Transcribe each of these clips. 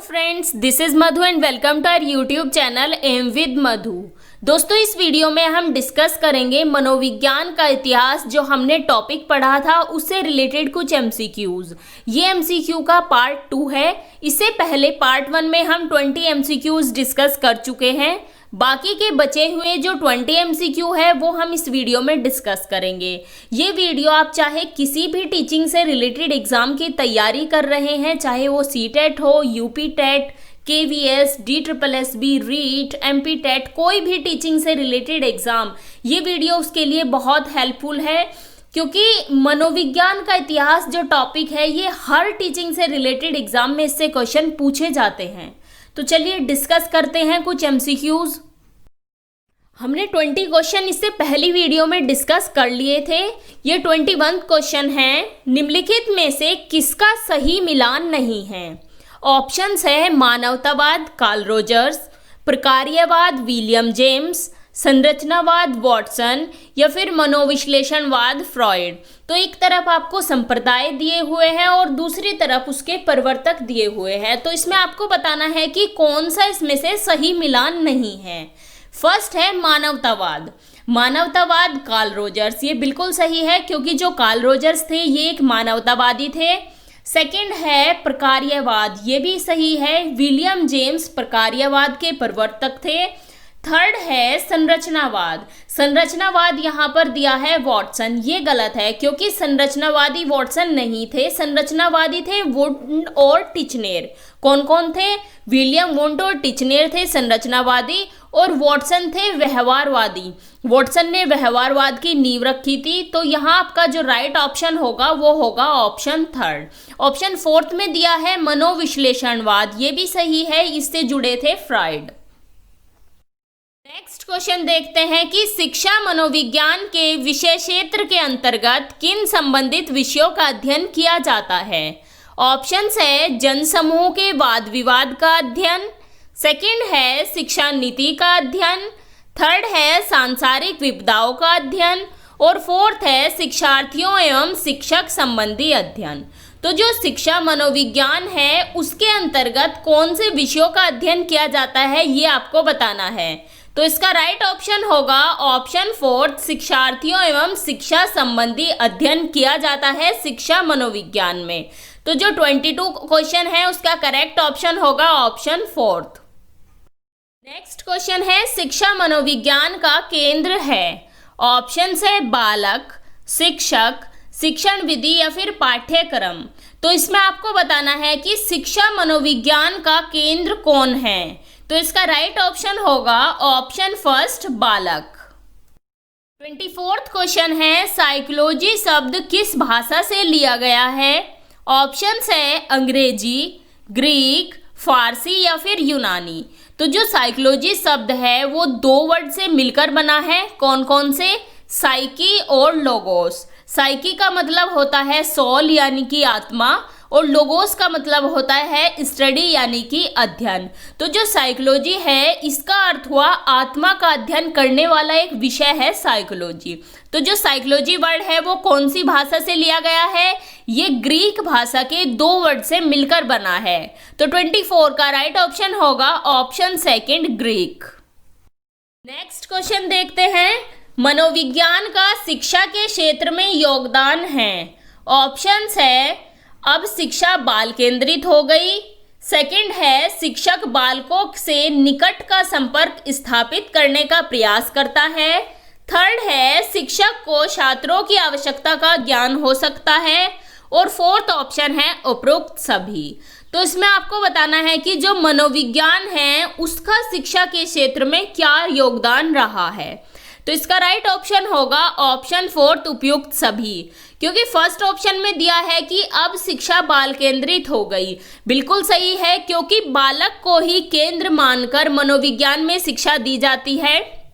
Friends, this is Madhu and welcome to our YouTube channel M with Madhu. दोस्तों, इस video में हम डिस्कस करेंगे मनोविज्ञान का इतिहास। जो हमने टॉपिक पढ़ा था उससे रिलेटेड कुछ एमसीक्यूज। ये एमसीक्यू का पार्ट 2 है। इससे पहले पार्ट 1 में हम 20 एमसीक्यूज डिस्कस कर चुके हैं। बाकी के बचे हुए जो 20 एमसीक्यू है वो हम इस वीडियो में डिस्कस करेंगे। ये वीडियो आप चाहे किसी भी टीचिंग से रिलेटेड एग्जाम की तैयारी कर रहे हैं, चाहे वो सीटेट हो, UP TET, KVS, DSSB, REET, MP TET, कोई भी टीचिंग से रिलेटेड एग्जाम, ये वीडियो उसके लिए बहुत हेल्पफुल है। क्योंकि मनोविज्ञान का इतिहास जो टॉपिक है ये हर टीचिंग से रिलेटेड एग्जाम में इससे क्वेश्चन पूछे जाते हैं। तो चलिए डिस्कस करते हैं कुछ एमसीक्यूज। हमने 20 क्वेश्चन इससे पहली वीडियो में डिस्कस कर लिए थे। ये 21 क्वेश्चन है। निम्नलिखित में से किसका सही मिलान नहीं है? ऑप्शंस है मानवतावाद कार्ल रोजर्स, प्रकार्यवाद विलियम जेम्स, संरचनावाद वॉटसन या फिर मनोविश्लेषणवाद फ्रॉइड। तो एक तरफ आपको संप्रदाय दिए हुए हैं और दूसरी तरफ उसके प्रवर्तक दिए हुए हैं। तो इसमें आपको बताना है कि कौन सा इसमें से सही मिलान नहीं है। फर्स्ट है मानवतावाद। मानवतावाद कार्ल रोजर्स, ये बिल्कुल सही है क्योंकि जो कार्ल रोजर्स थे ये एक मानवतावादी थे। सेकंड है प्रकार्यवाद, ये भी सही है, विलियम जेम्स प्रकार्यवाद के प्रवर्तक थे। थर्ड है संरचनावाद। संरचनावाद यहाँ पर दिया है वॉटसन, ये गलत है क्योंकि संरचनावादी वॉटसन नहीं थे, संरचनावादी थे वुंड और टिचनेर। कौन कौन थे? विलियम वुंड और टिचनेर थे संरचनावादी और वॉटसन थे व्यवहारवादी। वॉटसन ने व्यवहारवाद की नींव रखी थी। तो यहाँ आपका जो राइट ऑप्शन होगा वो होगा ऑप्शन थर्ड। ऑप्शन फोर्थ में दिया है मनोविश्लेषणवाद, ये भी सही है, इससे जुड़े थे फ्रॉइड। नेक्स्ट क्वेश्चन देखते हैं कि शिक्षा मनोविज्ञान के विषय क्षेत्र के अंतर्गत किन संबंधित विषयों का अध्ययन किया जाता है? ऑप्शंस है जनसमूह के वाद विवाद का अध्ययन, सेकंड है शिक्षा नीति का अध्ययन, थर्ड है सांसारिक विपदाओं का अध्ययन और फोर्थ है शिक्षार्थियों एवं शिक्षक संबंधी अध्ययन। तो जो शिक्षा मनोविज्ञान है उसके अंतर्गत कौन से विषयों का अध्ययन किया जाता है ये आपको बताना है। तो इसका राइट ऑप्शन होगा ऑप्शन फोर्थ, शिक्षार्थियों एवं शिक्षा संबंधी अध्ययन किया जाता है शिक्षा मनोविज्ञान में। तो जो 22 क्वेश्चन है उसका करेक्ट ऑप्शन होगा ऑप्शन फोर्थ। नेक्स्ट क्वेश्चन है शिक्षा मनोविज्ञान का केंद्र है। ऑप्शन है बालक, शिक्षक, शिक्षण विधि या फिर पाठ्यक्रम। तो इसमें आपको बताना है कि शिक्षा मनोविज्ञान का केंद्र कौन है। तो इसका राइट ऑप्शन होगा ऑप्शन फर्स्ट बालक। 24th क्वेश्चन है साइकोलॉजी शब्द किस भाषा से लिया गया है? ऑप्शंस है अंग्रेजी, ग्रीक, फारसी या फिर यूनानी। तो जो साइकोलॉजी शब्द है वो 2 वर्ड से मिलकर बना है। कौन कौन से? साइकी और लोगोस। साइकी का मतलब होता है सोल यानी कि आत्मा और लोगोस का मतलब होता है स्टडी यानी कि अध्ययन। तो जो साइकोलॉजी है इसका अर्थ हुआ आत्मा का अध्ययन करने वाला एक विषय है साइकोलॉजी। तो जो साइकोलॉजी वर्ड है वो कौन सी भाषा से लिया गया है? ये ग्रीक भाषा के 2 वर्ड से मिलकर बना है। तो 24 का राइट ऑप्शन होगा option second Greek. Next question देखते हैं मनोविज्ञान का शिक्षा के क्षेत्र में योगदान है। ऑप्शंस है अब शिक्षा बाल केंद्रित हो गई, सेकंड है शिक्षक बालकों से निकट का संपर्क स्थापित करने का प्रयास करता है, थर्ड है शिक्षक को छात्रों की आवश्यकता का ज्ञान हो सकता है और फोर्थ ऑप्शन है उपरोक्त सभी। तो इसमें आपको बताना है कि जो मनोविज्ञान है उसका शिक्षा के क्षेत्र में क्या योगदान रहा है। तो इसका राइट ऑप्शन होगा ऑप्शन फोर्थ उपयुक्त सभी, क्योंकि फर्स्ट ऑप्शन में दिया है कि अब शिक्षा बाल केंद्रित हो गई। बिल्कुल सही है क्योंकि बालक को ही केंद्र मानकर मनोविज्ञान में शिक्षा दी जाती है।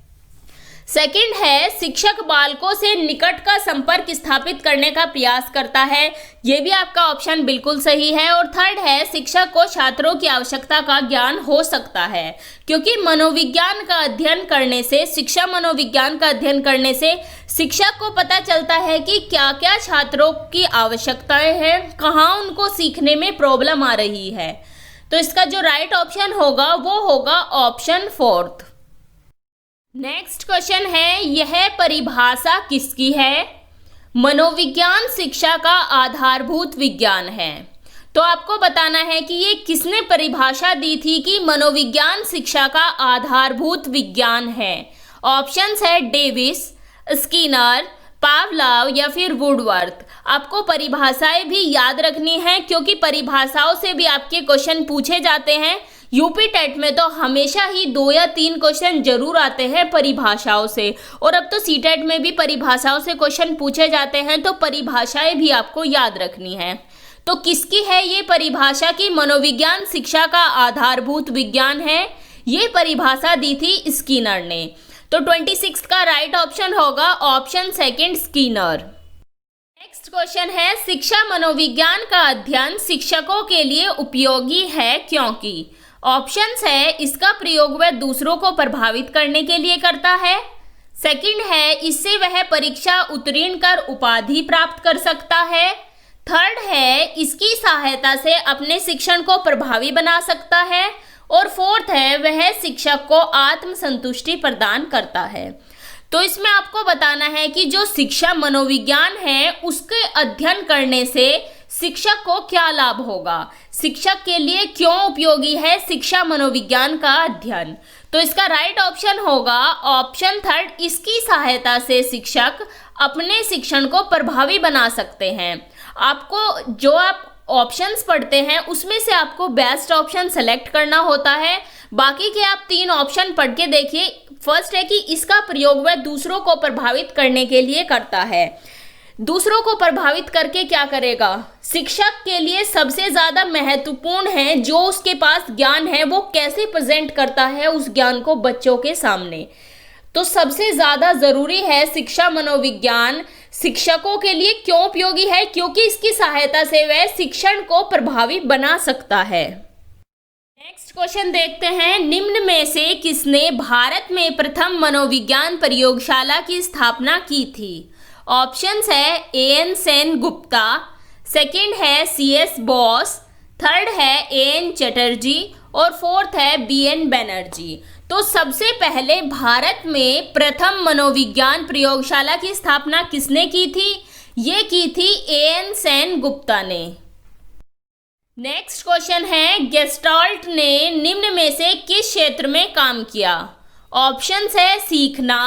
सेकंड है शिक्षक बालकों से निकट का संपर्क स्थापित करने का प्रयास करता है, ये भी आपका ऑप्शन बिल्कुल सही है। और थर्ड है शिक्षक को छात्रों की आवश्यकता का ज्ञान हो सकता है, क्योंकि मनोविज्ञान का अध्ययन करने से, शिक्षा मनोविज्ञान का अध्ययन करने से शिक्षक को पता चलता है कि क्या क्या छात्रों की आवश्यकताएं हैं, कहाँ उनको सीखने में प्रॉब्लम आ रही है। तो इसका जो राइट ऑप्शन होगा वो होगा ऑप्शन फोर्थ। नेक्स्ट क्वेश्चन है, यह परिभाषा किसकी है? मनोविज्ञान शिक्षा का आधारभूत विज्ञान है। तो आपको बताना है कि ये किसने परिभाषा दी थी कि मनोविज्ञान शिक्षा का आधारभूत विज्ञान है। ऑप्शंस है डेविस, स्किनर, पावलोव या फिर वुडवर्थ। आपको परिभाषाएं भी याद रखनी है क्योंकि परिभाषाओं से भी आपके क्वेश्चन पूछे जाते हैं। यूपी टेट में तो हमेशा ही 2 या 3 क्वेश्चन जरूर आते हैं परिभाषाओं से, और अब तो सीटेट में भी परिभाषाओं से क्वेश्चन पूछे जाते हैं, तो परिभाषाएं भी आपको याद रखनी है। तो किसकी है ये परिभाषा कि मनोविज्ञान शिक्षा का आधारभूत विज्ञान है? ये परिभाषा दी थी स्किनर ने। तो 26 का राइट ऑप्शन होगा option second, Skinner. Next question है, शिक्षा मनोविज्ञान का अध्ययन शिक्षकों के लिए उपयोगी है क्योंकि? ऑप्शंस है, इसका प्रयोग वह दूसरों को प्रभावित करने के लिए करता है। सेकंड है, इससे वह परीक्षा उत्तीर्ण कर उपाधि प्राप्त कर सकता है। थर्ड है, इसकी सहायता से अपने शिक्षण को प्रभावी बना सकता है। और फोर्थ है, वह शिक्षक को आत्मसंतुष्टि प्रदान करता है। तो इसमें आपको बताना है कि जो शिक्षा मनोविज्ञान है उसके अध्ययन करने से शिक्षक को क्या लाभ होगा, शिक्षक के लिए क्यों उपयोगी है शिक्षा मनोविज्ञान का अध्ययन। तो इसका राइट ऑप्शन होगा ऑप्शन थर्ड, इसकी सहायता से शिक्षक अपने शिक्षण को प्रभावी बना सकते हैं। आपको जो आप ऑप्शंस पढ़ते हैं उसमें से आपको बेस्ट ऑप्शन सेलेक्ट करना होता है। बाकी के आप 3 ऑप्शन पढ़ के देखिए। फर्स्ट है कि इसका प्रयोग वह दूसरों को प्रभावित करने के लिए करता है। दूसरों को प्रभावित करके क्या करेगा? शिक्षक के लिए सबसे ज़्यादा महत्वपूर्ण है जो उसके पास ज्ञान है वो कैसे प्रेजेंट करता है उस ज्ञान को बच्चों के सामने। तो सबसे ज़्यादा ज़रूरी है शिक्षा मनोविज्ञान शिक्षकों के लिए क्यों उपयोगी है? क्योंकि इसकी सहायता से वह शिक्षण को प्रभावी बना सकता है। नेक्स्ट क्वेश्चन देखते हैं, निम्न में से किसने भारत में प्रथम मनोविज्ञान प्रयोगशाला की स्थापना की थी? ऑप्शंस है A.N. सेन गुप्ता, सेकंड है C.S. बोस, थर्ड है A.N. चटर्जी और फोर्थ है B.N. बनर्जी। तो सबसे पहले भारत में प्रथम मनोविज्ञान प्रयोगशाला की स्थापना किसने की थी? ये की थी A.N. सेन गुप्ता ने। नेक्स्ट क्वेश्चन है, गेस्टाल्ट ने निम्न में से किस क्षेत्र में काम किया? ऑप्शंस है सीखना,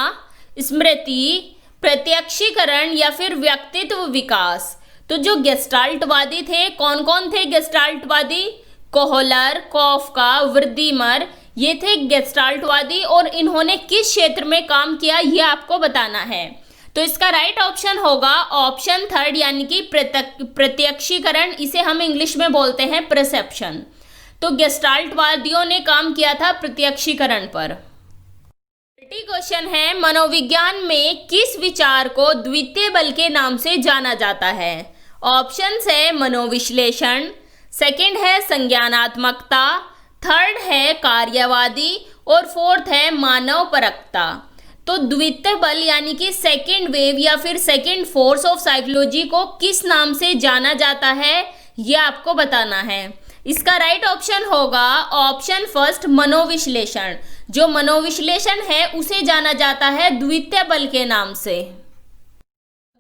स्मृति, प्रत्यक्षीकरण या फिर व्यक्तित्व विकास। तो जो गेस्टाल्टवादी थे, कौन कौन थे गेस्टाल्टवादी? कोहलर, कॉफका, वृद्धिमर, ये थे गेस्टाल्टवादी। और इन्होंने किस क्षेत्र में काम किया ये आपको बताना है। तो इसका राइट ऑप्शन होगा ऑप्शन थर्ड, यानी कि प्रत्यक्षीकरण। इसे हम इंग्लिश में बोलते हैं परसेप्शन। तो गेस्टाल्टवादियों ने काम किया था प्रत्यक्षीकरण पर। क्वेश्चन है, मनोविज्ञान में किस विचार को द्वितीय बल के नाम से जाना जाता है? ऑप्शंस है मनोविश्लेषण, सेकंड है संज्ञानात्मकता, थर्ड है कार्यवादी और फोर्थ है मानवपरकता। तो द्वितीय बल यानी कि सेकंड वेव या फिर सेकंड फोर्स ऑफ साइकोलॉजी को किस नाम से जाना जाता है ये आपको बताना है। इसका राइट ऑप्शन होगा ऑप्शन फर्स्ट, मनोविश्लेषण। जो मनोविश्लेषण है उसे जाना जाता है द्वितीय बल के नाम से।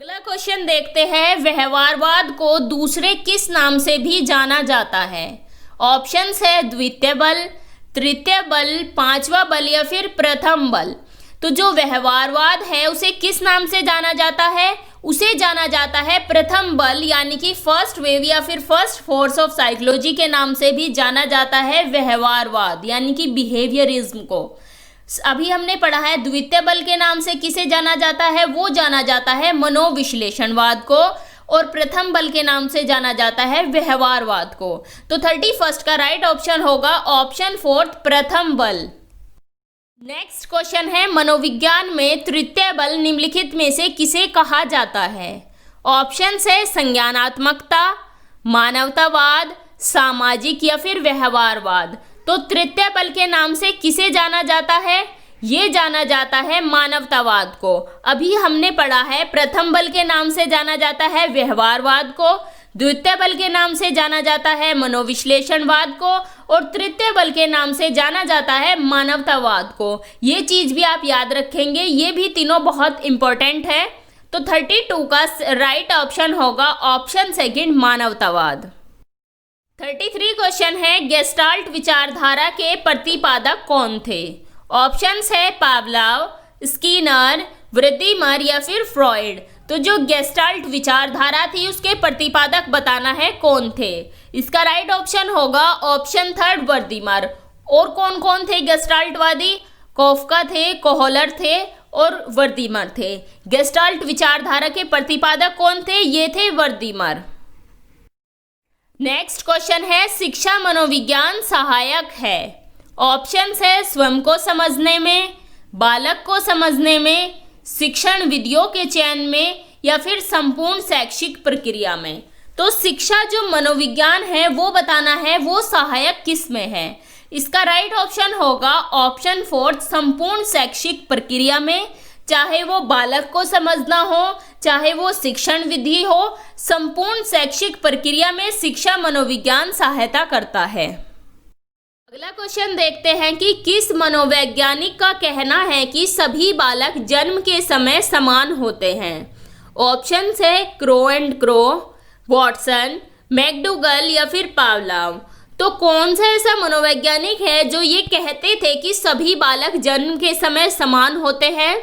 अगला क्वेश्चन देखते हैं, व्यवहारवाद को दूसरे किस नाम से भी जाना जाता है? ऑप्शंस है द्वितीय बल, तृतीय बल, पांचवा बल या फिर प्रथम बल। तो जो व्यवहारवाद है उसे किस नाम से जाना जाता है? उसे जाना जाता है प्रथम बल यानी कि फर्स्ट वेव या फिर फर्स्ट फोर्स ऑफ साइकोलॉजी के नाम से भी जाना जाता है व्यवहारवाद यानी कि बिहेवियरिज्म को। अभी हमने पढ़ा है द्वितीय बल के नाम से किसे जाना जाता है, वो जाना जाता है मनोविश्लेषणवाद को, और प्रथम बल के नाम से जाना जाता है व्यवहारवाद को। तो 31 का राइट ऑप्शन होगा ऑप्शन फोर्थ, प्रथम बल। नेक्स्ट क्वेश्चन है, मनोविज्ञान में तृतीय बल निम्नलिखित में से किसे कहा जाता है? ऑप्शंस है संज्ञानात्मकता, मानवतावाद, सामाजिक या फिर व्यवहारवाद। तो तृतीय बल के नाम से किसे जाना जाता है? ये जाना जाता है मानवतावाद को। अभी हमने पढ़ा है प्रथम बल के नाम से जाना जाता है व्यवहारवाद को। द्वितीय बल के नाम से जाना जाता है मनोविश्लेषणवाद को, और तृतीय बल के नाम से जाना जाता है मानवतावाद को। ये चीज़ भी आप याद रखेंगे, ये भी तीनों बहुत इंपॉर्टेंट है। तो 32 का राइट ऑप्शन होगा ऑप्शन सेकंड, मानवतावाद। 33 क्वेश्चन है, गेस्टाल्ट विचारधारा के प्रतिपादक कौन थे? ऑप्शंस है पावलोव, स्किनर, वृद्धिमर या फिर फ्रॉइड। तो जो गेस्टाल्ट विचारधारा थी उसके प्रतिपादक बताना है कौन थे। इसका राइट ऑप्शन होगा ऑप्शन थर्ड, वृद्धिमर। और कौन कौन थे गेस्टाल्टवादी? कॉफका थे, कोहलर थे और वृद्धिमर थे। गेस्टाल्ट विचारधारा के प्रतिपादक कौन थे? ये थे वृद्धिमर। नेक्स्ट क्वेश्चन है, शिक्षा मनोविज्ञान सहायक है? ऑप्शंस है स्वयं को समझने में, बालक को समझने में, शिक्षण विधियों के चयन में या फिर संपूर्ण शैक्षिक प्रक्रिया में। तो शिक्षा जो मनोविज्ञान है वो बताना है वो सहायक किस में है। इसका राइट ऑप्शन होगा ऑप्शन फोर्थ, संपूर्ण शैक्षिक प्रक्रिया में। चाहे वो बालक को समझना हो, चाहे वो शिक्षण विधि हो, संपूर्ण शैक्षिक प्रक्रिया में शिक्षा मनोविज्ञान सहायता करता है। अगला क्वेश्चन देखते हैं कि किस मनोवैज्ञानिक का कहना है कि सभी बालक जन्म के समय समान होते हैं? ऑप्शंस है crow and crow, Watson, McDougall या फिर पावलोव। तो कौन सा ऐसा मनोवैज्ञानिक है जो ये कहते थे कि सभी बालक जन्म के समय समान होते हैं?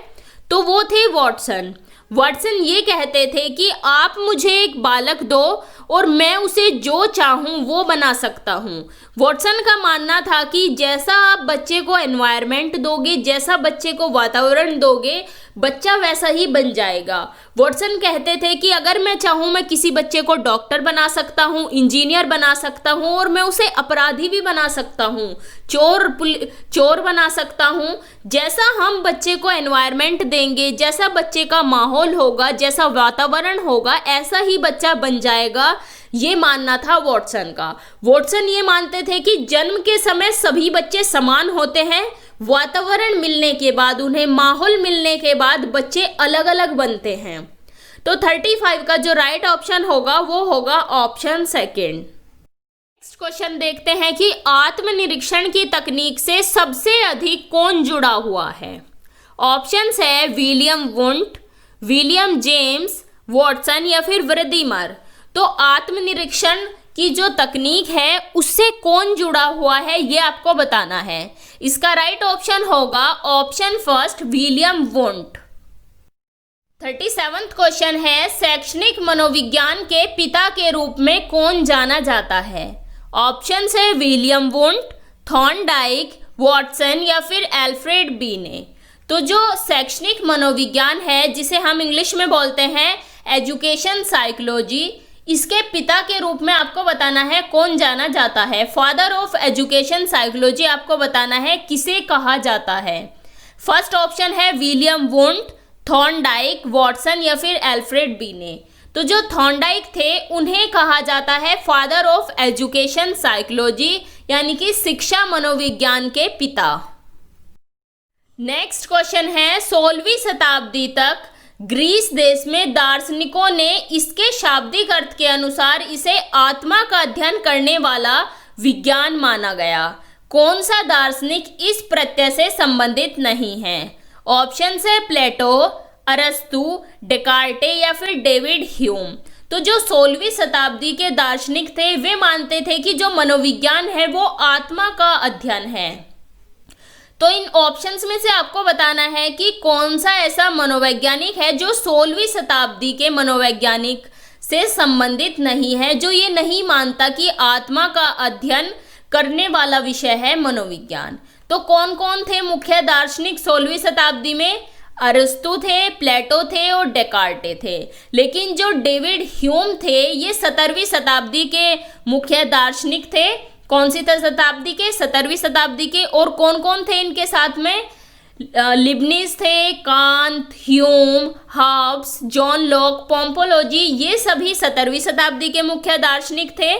तो वो थे वॉटसन। वॉटसन ये कहते थे कि आप मुझे एक बालक दो और मैं उसे जो चाहूँ वो बना सकता हूँ। वॉटसन का मानना था कि जैसा आप बच्चे को एनवायरनमेंट दोगे, जैसा बच्चे को वातावरण दोगे, बच्चा वैसा ही बन जाएगा। वॉटसन कहते थे कि अगर मैं चाहूँ मैं किसी बच्चे को डॉक्टर बना सकता हूँ, इंजीनियर बना सकता हूँ और मैं उसे अपराधी भी बना सकता हूँ, चोर बना सकता हूँ। जैसा हम बच्चे को एनवायरनमेंट देंगे, जैसा बच्चे का माहौल होगा, जैसा वातावरण होगा, ऐसा ही बच्चा बन जाएगा। ये मानना था वॉटसन का। वॉटसन ये मानते थे कि जन्म के समय सभी बच्चे समान होते हैं, वातावरण मिलने के बाद, उन्हें माहौल मिलने के बाद बच्चे अलग अलग बनते हैं। तो 35 का जो राइट ऑप्शन होगा वो होगा ऑप्शन सेकंड। नेक्स्ट क्वेश्चन देखते हैं कि आत्मनिरीक्षण की तकनीक से सबसे अधिक कौन जुड़ा हुआ है? ऑप्शंस है William Wundt, William James, Watson या फिर वृद्धिमर। तो आत्मनिरीक्षण की जो तकनीक है उससे कौन जुड़ा हुआ है ये आपको बताना है। इसका राइट ऑप्शन होगा ऑप्शन फर्स्ट, विलियम वुंट। 37वां क्वेश्चन है, शैक्षणिक मनोविज्ञान के पिता के रूप में कौन जाना जाता है? ऑप्शंस है विलियम वुंट, थॉर्नडाइक, वॉटसन या फिर एल्फ्रेड बीने। तो जो शैक्षणिक मनोविज्ञान है जिसे हम इंग्लिश में बोलते हैं एजुकेशन साइकोलॉजी, इसके पिता के रूप में आपको बताना है कौन जाना जाता है। फादर ऑफ एजुकेशन साइकोलॉजी आपको बताना है किसे कहा जाता है। फर्स्ट ऑप्शन है विलियम वुंट, थॉर्नडाइक, वॉटसन या फिर एल्फ्रेड बीने। तो जो थॉर्नडाइक थे उन्हें कहा जाता है फादर ऑफ एजुकेशन साइकोलॉजी, यानी कि शिक्षा मनोविज्ञान के पिता। नेक्स्ट क्वेश्चन है, 16वीं शताब्दी तक ग्रीस देश में दार्शनिकों ने इसके शाब्दिक अर्थ के अनुसार इसे आत्मा का अध्ययन करने वाला विज्ञान माना गया। कौन सा दार्शनिक इस प्रत्यय से संबंधित नहीं है? ऑप्शन है प्लेटो, अरस्तु, डेकार्टे या फिर डेविड ह्यूम। तो जो 16वीं शताब्दी के दार्शनिक थे वे मानते थे कि जो मनोविज्ञान है वो आत्मा का अध्ययन है। तो इन ऑप्शंस में से आपको बताना है कि कौन सा ऐसा मनोवैज्ञानिक है जो 16वीं शताब्दी के मनोवैज्ञानिक से संबंधित नहीं है, जो ये नहीं मानता कि आत्मा का अध्ययन करने वाला विषय है मनोविज्ञान। तो कौन कौन थे मुख्य दार्शनिक 16वीं शताब्दी में? अरस्तु थे, प्लेटो थे और डेकार्टे थे। लेकिन जो डेविड ह्यूम थे ये 17वीं शताब्दी के मुख्य दार्शनिक थे। कौन सी शताब्दी के? 17वीं शताब्दी के। और कौन कौन थे इनके साथ में? लिबनिज थे, Kant, Hume, Hobbes, John Locke, पोम्पोलॉजी, ये सभी 17वीं शताब्दी के मुख्य दार्शनिक थे।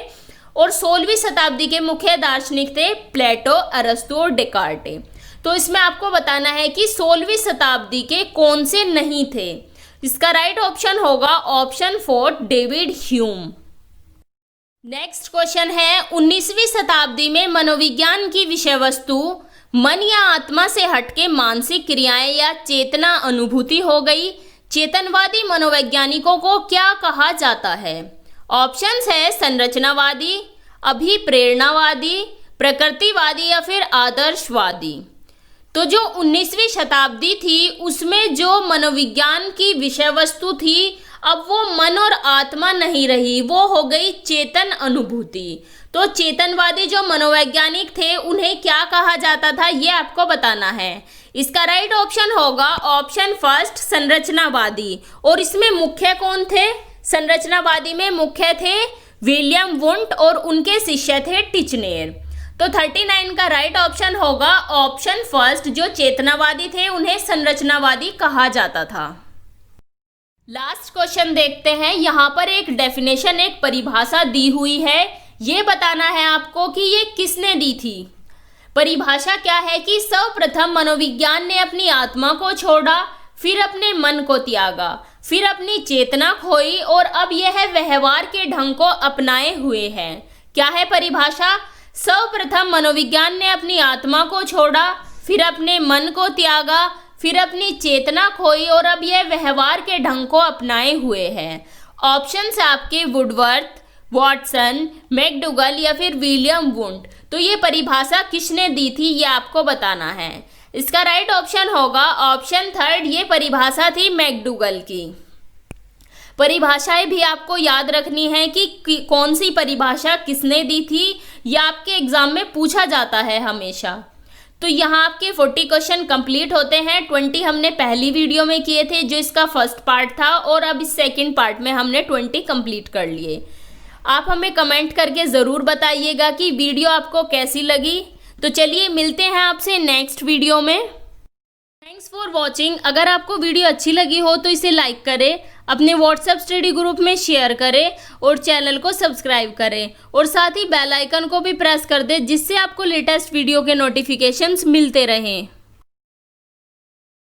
और 16वीं शताब्दी के मुख्य दार्शनिक थे प्लेटो, अरस्तु और डेकार्टे। तो इसमें आपको बताना है कि 16वीं शताब्दी के कौन से नहीं थे। इसका राइट ऑप्शन होगा option 4, David Hume. Next question है, 19वीं शताब्दी में मनोविज्ञान की विषय वस्तु मन या आत्मा से हटके मानसिक क्रियाएं या चेतना अनुभूति हो गई। चेतनवादी मनोवैज्ञानिकों को क्या कहा जाता है? ऑप्शंस है संरचनावादी, अभिप्रेरणावादी, प्रकृतिवादी या फिर आदर्शवादी। तो जो 19वीं शताब्दी थी उसमें जो मनोविज्ञान की विषय वस्तु थी, अब वो मन और आत्मा नहीं रही, वो हो गई चेतन अनुभूति। तो चेतनवादी जो मनोवैज्ञानिक थे उन्हें क्या कहा जाता था, ये आपको बताना है। इसका राइट ऑप्शन होगा ऑप्शन फर्स्ट संरचनावादी। और इसमें मुख्य कौन थे? संरचनावादी में मुख्य थे विलियम वुंट और उनके शिष्य थे टिचनेर। तो 39 का राइट ऑप्शन होगा ऑप्शन फर्स्ट, जो चेतनावादी थे उन्हें संरचनावादी कहा जाता था। लास्ट क्वेश्चन देखते हैं। यहाँ पर एक डेफिनेशन, एक परिभाषा दी हुई है, ये बताना है आपको कि ये किसने दी थी। परिभाषा क्या है कि सर्वप्रथम मनोविज्ञान ने अपनी आत्मा को छोड़ा, फिर अपने मन को त्यागा, फिर अपनी चेतना खोई और अब यह व्यवहार के ढंग को अपनाए हुए है। क्या है परिभाषा? सर्वप्रथम मनोविज्ञान ने अपनी आत्मा को छोड़ा, फिर अपने मन को त्यागा, फिर अपनी चेतना खोई और अब यह व्यवहार के ढंग को अपनाए हुए है। ऑप्शंस आपके वुडवर्थ, वॉटसन, मैकडूगल या फिर विलियम वुंट। तो ये परिभाषा किसने दी थी ये आपको बताना है। इसका राइट ऑप्शन होगा ऑप्शन थर्ड, ये परिभाषा थी मैकडूगल की। परिभाषाएं भी आपको याद रखनी है कि कौन सी परिभाषा किसने दी थी, यह आपके एग्जाम में पूछा जाता है हमेशा। तो यहाँ आपके 40 क्वेश्चन कंप्लीट होते हैं। 20 हमने पहली वीडियो में किए थे जो इसका फर्स्ट पार्ट था, और अब इस सेकंड पार्ट में हमने 20 कंप्लीट कर लिए। आप हमें कमेंट करके ज़रूर बताइएगा कि वीडियो आपको कैसी लगी। तो चलिए मिलते हैं आपसे नेक्स्ट वीडियो में। Thanks for watching. अगर आपको वीडियो अच्छी लगी हो तो इसे लाइक करें, अपने व्हाट्सएप स्टडी ग्रुप में शेयर करें और चैनल को सब्सक्राइब करें, और साथ ही बेल आइकन को भी प्रेस कर दें जिससे आपको लेटेस्ट वीडियो के नोटिफिकेशंस मिलते रहें।